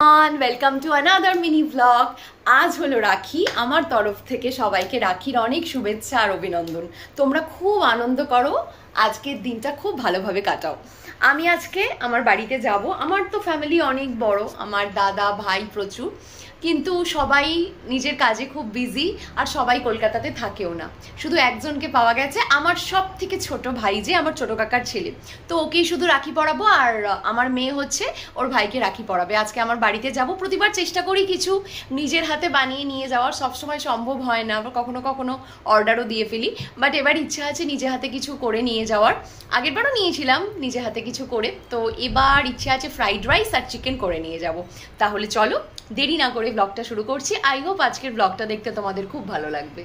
Welcome to another mini blog. আজ হলো রাখি। আমার তরফ থেকে সবাইকে রাখির অনেক শুভেচ্ছা আর অভিনন্দন। তোমরা খুব আনন্দ করো, আজকের দিনটা খুব ভালোভাবে কাটাও। আমি আজকে আমার বাড়িতে যাব। আমার তো ফ্যামিলি অনেক বড়, আমার দাদা ভাই প্রচুর, কিন্তু সবাই নিজের কাজে খুব বিজি আর সবাই কলকাতাতে থাকেও না। শুধু একজনকে পাওয়া গেছে, আমার সব থেকে ছোট ভাই, যে আমার ছোট কাকার ছেলে, তো ওকেই শুধু রাখি পরাবো আর আমার মেয়ে হচ্ছে ওর ভাইকে রাখি পরাবে। আজকে আমার বাড়িতে যাব। প্রতিবার চেষ্টা করি কিছু নিজের হাতে বানিয়ে নিয়ে যাওয়ার, সবসময় সম্ভব হয় না, আবার কখনো কখনো অর্ডারও দিয়ে ফেলি, বাট এবার ইচ্ছা আছে নিজে হাতে কিছু করে নিয়ে যাওয়ার। আগেরবারও নিয়েছিলাম নিজে হাতে কিছু করে, তো এবার ইচ্ছা আছে ফ্রাইড রাইস আর চিকেন করে নিয়ে যাব। তাহলে চলো দেরি না করে ব্লগটা শুরু করছি। আই হোপ আজকের ব্লগটা দেখতে তোমাদের খুব ভালো লাগবে।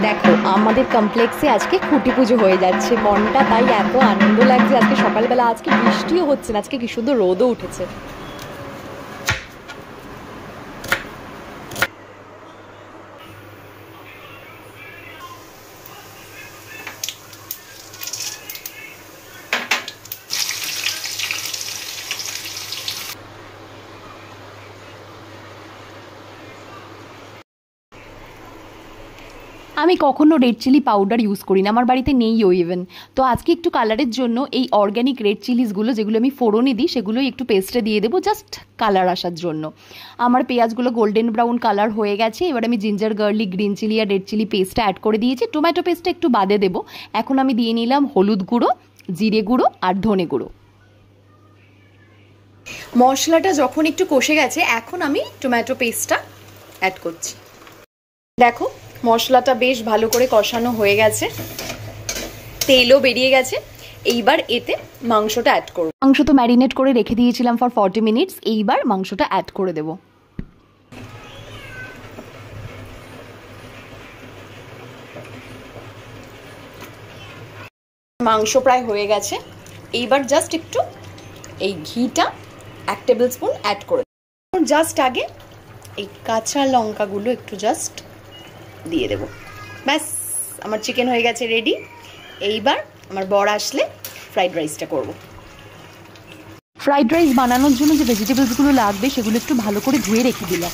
দেখো, আমাদের কমপ্লেক্সে আজকে খুঁটি পুজো হয়ে যাচ্ছে, মনটা তাই এত আনন্দ লাগছে। আজকে সকালবেলা, আজকে বৃষ্টিও হচ্ছে না, আজকে কি সুন্দর রোদও উঠেছে। আমি কখনো রেড চিলি পাউডার ইউজ করি না, আমার বাড়িতে নেইও ইভেন। তো আজকে একটু কালারের জন্য এই অর্গ্যানিক রেড চিলিসগুলো, যেগুলো আমি ফোড়নে দিই, সেগুলোই একটু পেস্টে দিয়ে দেবো, জাস্ট কালার আসার জন্য। আমার পেঁয়াজগুলো গোল্ডেন ব্রাউন কালার হয়ে গেছে। এবার আমি জিঞ্জার গার্লিক, গ্রিন চিলি আর রেড চিলি পেস্টটা অ্যাড করে দিয়েছি। টমেটো পেস্টটা একটু বাদে দেবো। এখন আমি দিয়ে নিলাম হলুদ গুঁড়ো, জিরে গুঁড়ো আর ধনে গুঁড়ো। মশলাটা যখন একটু কষে গেছে, এখন আমি টমেটো পেস্টটা অ্যাড করছি। দেখো, মশলাটা বেশ ভালো করে কষানো হয়ে গেছে, তেলও বেরিয়ে গেছে। এইবার এতে মাংসটা অ্যাড করব। মাংস তো ম্যারিনেট করে রেখে দিয়েছিলাম ফর 40 মিনিটস। এইবার মাংসটা অ্যাড করে দেব। মাংস প্রায় হয়ে গেছে। এইবার জাস্ট একটু এই ঘিটা 1 টেবিল স্পুন অ্যাড করে জাস্ট আগে এই কাঁচা লঙ্কাগুলো একটু জাস্ট দিয়ে দেবো। ব্যাস, আমার চিকেন হয়ে গেছে রেডি। এইবার আমার বর আসলে ফ্রাইড রাইসটা করব। ফ্রাইড রাইস বানানোর জন্য যে ভেজিটেবলসগুলো লাগবে সেগুলো একটু ভালো করে ধুয়ে রেখে দিলাম।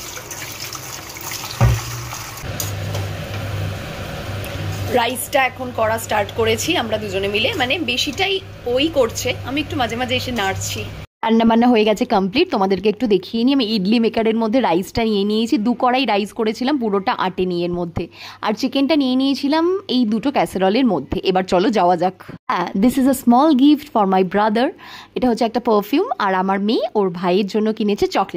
রাইসটা এখন করা স্টার্ট করেছি আমরা দুজনে মিলে, মানে বেশিটাই ওই করছে, আমি একটু মাঝে মাঝে এসে নাড়ছি। রান্না বান্না হয়ে গেছে কমপ্লিট। তোমাদেরকে একটু দেখিয়ে নিই। আমি ইডলি মেকারের মধ্যে রাইসটা নিয়ে নিয়েছি। 2 কড়াই রাইস করেছিলাম, পুরোটা আটেনি এর মধ্যে। আর চিকেনটা নিয়ে নিয়েছিলাম এই 2টো ক্যাসেরলের মধ্যে। এবার চলো যাওয়া যাক। হ্যাঁ, this is a small gift for my brother. এটা হচ্ছে একটা পারফিউম, আর আমার মেয়ে ওর ভাইয়ের জন্য কিনেছে চকলেট।